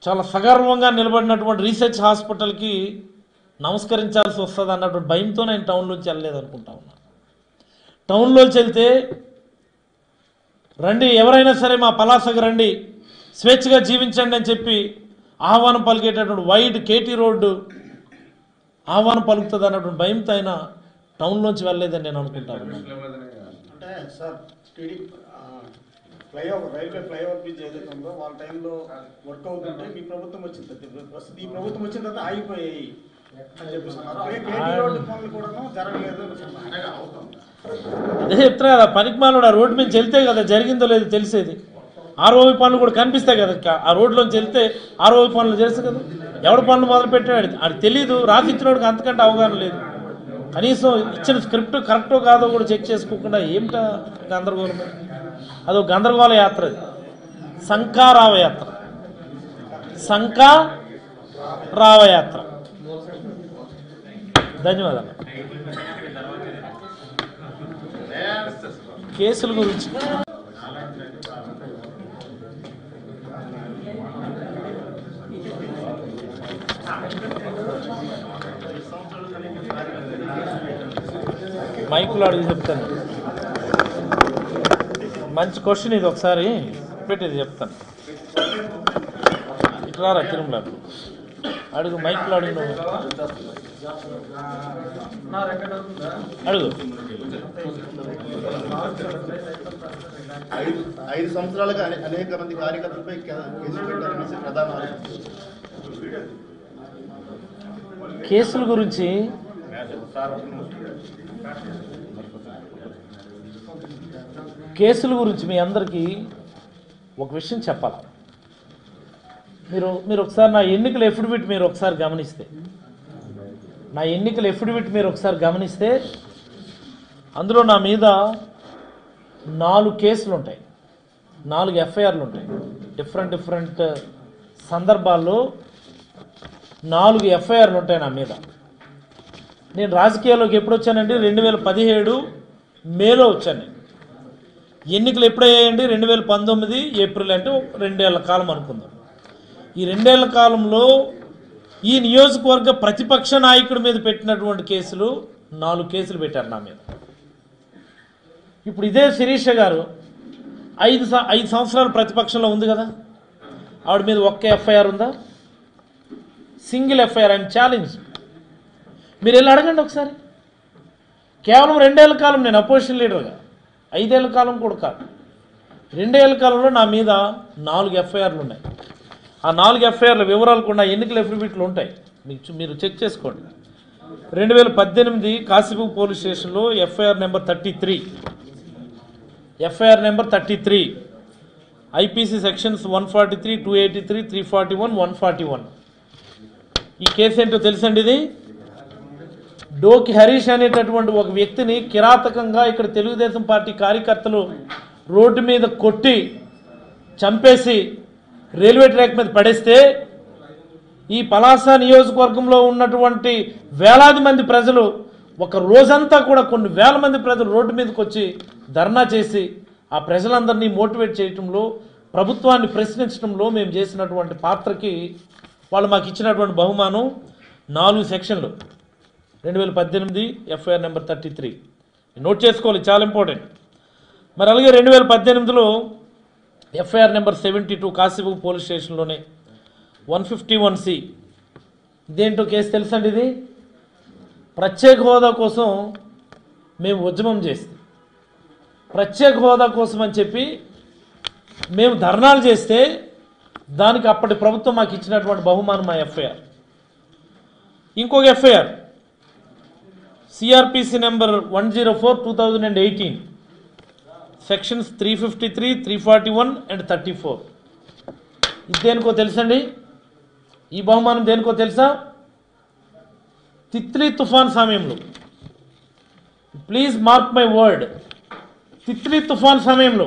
చాలా సగర్వంగా నిలబడినటువంటి రీసెర్చ్ హాస్పిటల్కి నమస్కరించాల్సి వస్తుంది అన్నటువంటి భయంతో నేను టౌన్లోంచి వెళ్ళలేదు అనుకుంటా ఉన్నా. టౌన్లోంచి వెళ్తే రండి, ఎవరైనా సరే మా పలాసకు రండి, స్వేచ్ఛగా జీవించండి అని చెప్పి ఆహ్వానం పలికేటటువంటి వైడ్ కేటీ రోడ్డు ఆహ్వానం పలుకుతుంది అన్నటువంటి భయంతో ఆయన టౌన్లోంచి వెళ్ళలేదని నేను అనుకుంటాను. అంటే sir TDP flyover railway flyover bridge ఏదైతే ఉందో వాళ్ళ టైంలో వర్క్ అవుతుంటే మీ ప్రభుత్వం వచ్చింది, ప్రస్తుతం ఈ ప్రభుత్వం వచ్చిన తర్వాత ఆగిపోయాయి అని చెప్పిస్తున్నారు. అలాగే కేటీ రోడ్డు పనులు కూడా జరగలేదు అదే చెప్తున్నా కదా, పనికిమాలినోడు ఆ రోడ్డు మీద వెళ్తే కదా జరిగిందో లేదో తెలిసేది. ఆర్ఓవి పనులు కూడా కనిపిస్తాయి కదా, ఆ రోడ్లోంచి వెళ్తే ఆర్ఓవి పనులు తెలుసు కదా. ఎవడ పనులు మొదలు పెట్టాడు అది తెలీదు, రాసిచ్చినోడికి అంతకంటే అవగాహన లేదు. కనీసం ఇచ్చిన స్క్రిప్ట్ కరెక్టో కాదో కూడా చెక్ చేసుకోకుండా ఏమిటా గందరగోళం. అదో గందరగోళ యాత్ర, అది శంఖారావ యాత్ర, శంఖారావ యాత్ర. ధన్యవాదాలు. కేసుల గురించి మైకులో అడిగి చెప్తాను. మంచి క్వశ్చన్ ఇది, ఒకసారి పెట్టేది చెప్తాను. ఇట్లా రా తిరుమల అడుగు, మైకులో అడుగు, నువ్వు అడుగు. 5 సంవత్సరాలుగా అనేక మంది కార్యకర్తలపై కేసులు పెట్టారనేసి ప్రధాన ఆరోపణ. కేసుల గురించి మీ అందరికీ ఒక విషయం చెప్పాలి. మీరు ఒకసారి నా ఎన్నికల ఎఫిడవిట్ మీరు ఒకసారి గమనిస్తే అందులో నా మీద 4 కేసులు ఉంటాయి, 4 ఎఫ్ఐఆర్లు ఉంటాయి. డిఫరెంట్ సందర్భాల్లో 4 ఎఫ్ఐఆర్లు ఉంటాయి నా మీద. నేను రాజకీయాల్లోకి ఎప్పుడు వచ్చానండి? 2017 మేలో వచ్చాను. ఎన్నికలు ఎప్పుడయ్యాయండి? 2019 ఏప్రిల్, అంటే 2 ఏళ్ల కాలం అనుకుందాం. ఈ 2 ఏళ్ల కాలంలో ఈ నియోజకవర్గ ప్రతిపక్ష నాయకుడి మీద పెట్టినటువంటి కేసులు 4 కేసులు పెట్టారు నా మీద. ఇప్పుడు ఇదే శిరీష గారు 5 సంవత్సరాలు ప్రతిపక్షంలో ఉంది కదా, ఆవిడ మీద ఒక్క ఎఫ్ఐఆర్ ఉందా? Single FIR. I'm challenge. మీరు వెళ్ళి అడగండి ఒకసారి. కేవలం 2 ఏళ్ల కాలం నేను అపోజిషన్ లీడర్గా, 5 ఏళ్ల కాలం కూడా కాదు, 2 ఏళ్ల కాలంలో నా మీద 4 ఎఫ్ఐఆర్లు ఉన్నాయి. ఆ 4 ఎఫ్ఐఆర్ల వివరాలు కూడా ఎన్నికల ఎఫిడవిట్లు ఉంటాయి, మీరు చెక్ చేసుకోండి. 2018 కాశీబుగ్ పోలీస్ స్టేషన్లో ఎఫ్ఐఆర్ నెంబర్ 33, ఐపీసీ సెక్షన్స్ 143, 283, 341, 141. ఈ కేసు ఏంటో తెలుసండి. ఇది డోకి హరీష్ అనేటటువంటి ఒక వ్యక్తిని కిరాతకంగా ఇక్కడ తెలుగుదేశం పార్టీ కార్యకర్తలు రోడ్డు మీద కొట్టి చంపేసి రైల్వే ట్రాక్ మీద పడేస్తే ఈ పలాస నియోజకవర్గంలో ఉన్నటువంటి వేలాది మంది ప్రజలు ఒక రోజంతా కూడా కొన్ని వేల మంది ప్రజలు రోడ్డు మీదకి వచ్చి ధర్నా చేసి ఆ ప్రజలందరినీ మోటివేట్ చేయటంలో, ప్రభుత్వాన్ని ప్రశ్నించడంలో మేము చేసినటువంటి పాత్రకి వాళ్ళు మాకు ఇచ్చినటువంటి బహుమానం 4 సెక్షన్లు. 2018 ఎఫ్ఐఆర్ నెంబర్ 33 నోట్ చేసుకోవాలి, చాలా ఇంపార్టెంట్. మరి అలాగే 2018లో ఎఫ్ఐఆర్ నెంబర్ 72 కాశీబుగ్ పోలీస్ స్టేషన్లోనే 151C. ఇదేంటో కేసు తెలుసండి. ఇది ప్రత్యేక హోదా కోసం మేము ఉద్యమం చేస్తే, ప్రత్యేక హోదా కోసం అని చెప్పి మేము ధర్నాలు చేస్తే దానికి అప్పటి ప్రభుత్వం మాకు ఇచ్చినటువంటి బహుమానం మా ఎఫ్ఐఆర్. ఇంకొక FIR CrPC number 104/2018 sections 353, 341 and 34. ఇది దేనికో తెలుసండి? ఈ బహుమానం దేనికో తెలుసా? తిత్లీ తుఫాన్ సమయంలో, please mark my word, Titli తుఫాన్ సమయంలో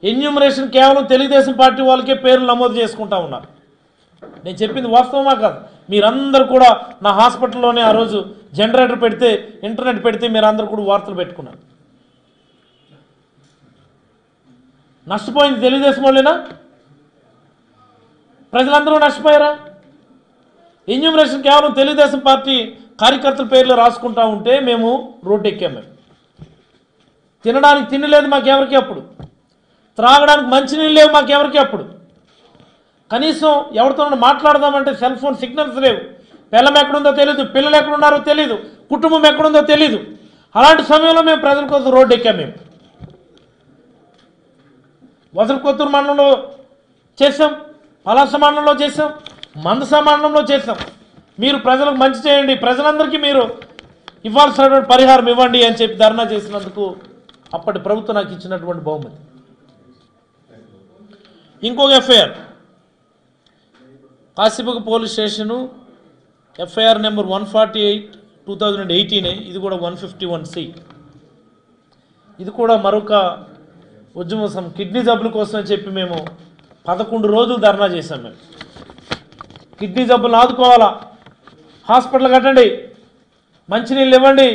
ఎన్యూమరేషన్ కేవలం తెలుగుదేశం పార్టీ వాళ్ళకే పేర్లు నమోదు చేసుకుంటా ఉన్నారు. నేను చెప్పింది వాస్తవమా కాదు? మీరందరూ కూడా నా హాస్పిటల్లోనే ఆ రోజు జనరేటర్ పెడితే, ఇంటర్నెట్ పెడితే మీరందరూ కూడా వార్తలు పెట్టుకున్నారు. నష్టపోయింది తెలుగుదేశం వాళ్ళేనా? ప్రజలందరూ నష్టపోయారా? ఎన్యూమరేషన్ కేవలం తెలుగుదేశం పార్టీ కార్యకర్తల పేర్లు రాసుకుంటా ఉంటే మేము రోడ్డు ఎక్కాము. మేము తినడానికి తిండి లేదు మాకెవరికి అప్పుడు, త్రాగడానికి మంచినీళ్ళు లేవు మాకెవరికి అప్పుడు, కనీసం ఎవరితో మాట్లాడదామంటే సెల్ ఫోన్ సిగ్నల్స్ లేవు, పిల్లం ఎక్కడుందో తెలియదు, పిల్లలు ఎక్కడున్నారో తెలియదు, కుటుంబం ఎక్కడుందో తెలీదు. అలాంటి సమయంలో మేము ప్రజల కోసం రోడ్డు ఎక్కాం. మేము వసలకొత్తూరు మండలంలో చేసాం, పలాస మండలంలో చేసాం, మందస మండలంలో చేసాం. మీరు ప్రజలకు మంచి చేయండి, ప్రజలందరికీ మీరు ఇవ్వాల్సినటువంటి పరిహారం ఇవ్వండి అని చెప్పి ధర్నా చేసినందుకు అప్పటి ప్రభుత్వం నాకు ఇచ్చినటువంటి బహుమతి. ఇంకొక FIR Kashibugga police station FIR number 148/2018, ఇది కూడా 151C. ఇది కూడా మరొక ఉద్యమం, కిడ్నీ జబ్బుల కోసం అని చెప్పి మేము 11 రోజులు ధర్నా చేశాం. మేము కిడ్నీ జబ్బులను ఆదుకోవాలా, హాస్పిటల్ కట్టండి, మంచినీళ్ళు ఇవ్వండి,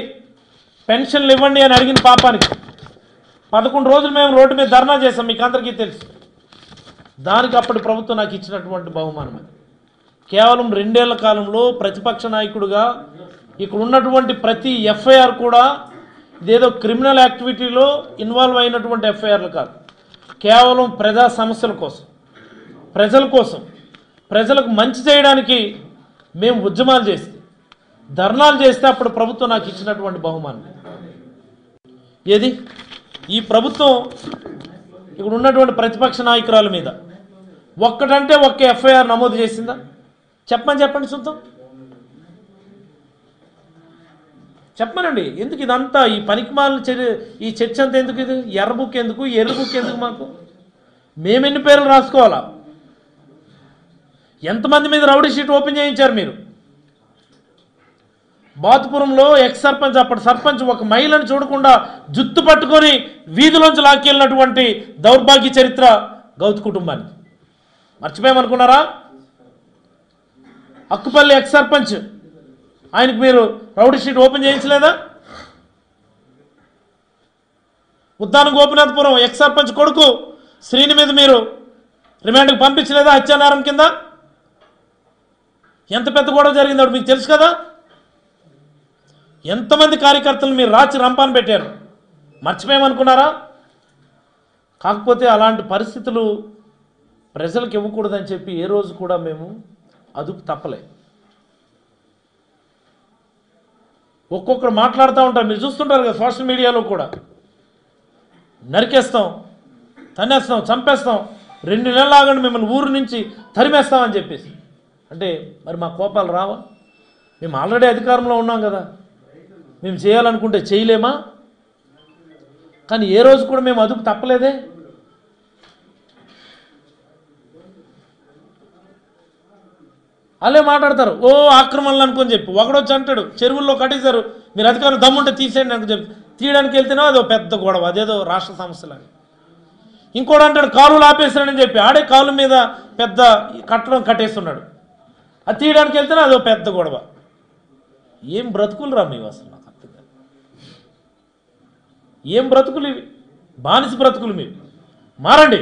పెన్షన్లు ఇవ్వండి అని అడిగిన పాపానికి 11 రోజులు మేము రోడ్డు మీద ధర్నా చేశాం. మీకు అందరికీ తెలుసు. దానికి అప్పటి ప్రభుత్వం నాకు ఇచ్చినటువంటి బహుమానం. కేవలం 2 ఏళ్ల కాలంలో ప్రతిపక్ష నాయకుడిగా ఇక్కడ ఉన్నటువంటి ప్రతి ఎఫ్ఐఆర్ కూడా ఇదేదో క్రిమినల్ యాక్టివిటీలో ఇన్వాల్వ్ అయినటువంటి ఎఫ్ఐఆర్లు కాదు. కేవలం ప్రజా సమస్యల కోసం, ప్రజల కోసం, ప్రజలకు మంచి చేయడానికి మేము ఉద్యమాలు చేస్తే, ధర్నాలు చేస్తే అప్పుడు ప్రభుత్వం నాకు ఇచ్చినటువంటి బహుమానం. ఏది ఈ ప్రభుత్వం ఇక్కడ ఉన్నటువంటి ప్రతిపక్ష నాయకురాల మీద ఒక్కటంటే ఒక్క ఎఫ్ఐఆర్ నమోదు చేసిందా? చెప్పండి చూద్దాం. చెప్పమనండి. ఎందుకు ఇదంతా ఈ పనికిమాలిన ఈ చర్చ అంతా ఎందుకు? ఇది ఎర్ర బుక్ ఎందుకు, ఎర్ర బుక్ ఎందుకు? మాకు మేమెన్ని పేర్లు రాసుకోవాలా? ఎంతమంది మీద రౌడీ షీట్ ఓపెన్ చేయించారు మీరు? బాతుపురంలో ఎక్స్ సర్పంచ్, అప్పటి సర్పంచ్ ఒక మహిళను చూడకుండా జుత్తు పట్టుకొని వీధిలోంచి లాక్కెళ్ళినటువంటి దౌర్భాగ్య చరిత్ర గౌతు కుటుంబానికి. మర్చిపోయామనుకున్నారా? అక్కుపల్లి ఎక్స్ సర్పంచ్, ఆయనకు మీరు రౌడీ షీట్ ఓపెన్ చేయించలేదా? ఉద్దాన గోపినాథపురం ఎక్స్ సర్పంచ్ కొడుకు శ్రీని మీద మీరు రిమాండ్కి పంపించలేదా హత్యానేరం కింద? ఎంత పెద్ద గొడవ జరిగిందో మీకు తెలుసు కదా. ఎంతమంది కార్యకర్తలు మీరు రాచి రంపాను పెట్టారు? మర్చిపోయామనుకున్నారా? కాకపోతే అలాంటి పరిస్థితులు ప్రజలకు ఇవ్వకూడదని చెప్పి ఏ రోజు కూడా మేము అదుపు తప్పలే. ఒక్కొక్కరు మాట్లాడుతూ ఉంటారు, మీరు చూస్తుంటారు కదా సోషల్ మీడియాలో కూడా. నరికేస్తాం, తన్నేస్తాం, చంపేస్తాం, 2 నెలలు ఆగండి మిమ్మల్ని ఊరు నుంచి తరిమేస్తామని చెప్పేసి. అంటే మరి మా కోపాలు రావా? మేము ఆల్రెడీ అధికారంలో ఉన్నాం కదా, మేము చేయాలనుకుంటే చేయలేమా? కానీ ఏ రోజు కూడా మేము అదుపు తప్పలేదే. అలే మాట్లాడతారు, ఓ ఆక్రమణలు అనుకొని చెప్పి. ఒకడొచ్చి అంటాడు, చెరువుల్లో కట్టేశారు, మీరు అధికారులు దమ్ముంటే తీసేయండి అని చెప్పి తీయడానికి వెళ్తేనే అదో పెద్ద గొడవ, అదేదో రాష్ట్ర సమస్యలని. ఇంకోటి అంటాడు, కాలువలు ఆపేశాడని చెప్పి ఆడే కాలు మీద పెద్ద కట్టడం కట్టేస్తున్నాడు, అది తీయడానికి వెళ్తేనే అదో పెద్ద గొడవ. ఏం బ్రతుకులు రా మీవి అసలు? నాకు అర్థం కాదు. ఏం బ్రతుకులు ఇవి? బానిస బ్రతుకులు మీవి. మారండి.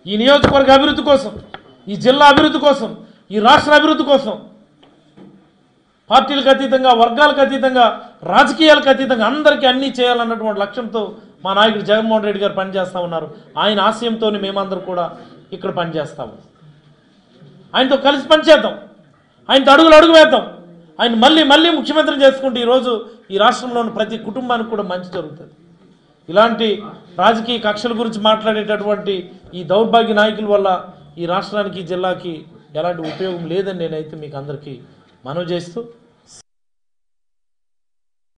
ఈ నియోజకవర్గ అభివృద్ధి కోసం, ఈ జిల్లా అభివృద్ధి కోసం, ఈ రాష్ట్ర అభివృద్ధి కోసం పార్టీలకు అతీతంగా, వర్గాలకు అతీతంగా, రాజకీయాలకు అతీతంగా అందరికీ అన్నీ చేయాలన్నటువంటి లక్ష్యంతో మా నాయకుడు జగన్మోహన్ రెడ్డి గారు పనిచేస్తూ ఉన్నారు. ఆయన ఆశయంతో మేమందరం కూడా ఇక్కడ పనిచేస్తాము. ఆయనతో కలిసి పనిచేద్దాం, ఆయనతో అడుగు వేద్దాం. ఆయన మళ్ళీ ముఖ్యమంత్రి చేసుకుంటే ఈరోజు ఈ రాష్ట్రంలోని ప్రతి కుటుంబానికి కూడా మంచి జరుగుతుంది. ఇలాంటి రాజకీయ కక్షల గురించి మాట్లాడేటటువంటి ఈ దౌర్భాగ్య నాయకుల వల్ల ఈ రాష్ట్రానికి, జిల్లాకి ఎలాంటి ఉపయోగం లేదని నేనైతే మీకు అందరికీ మనవి చేస్తూ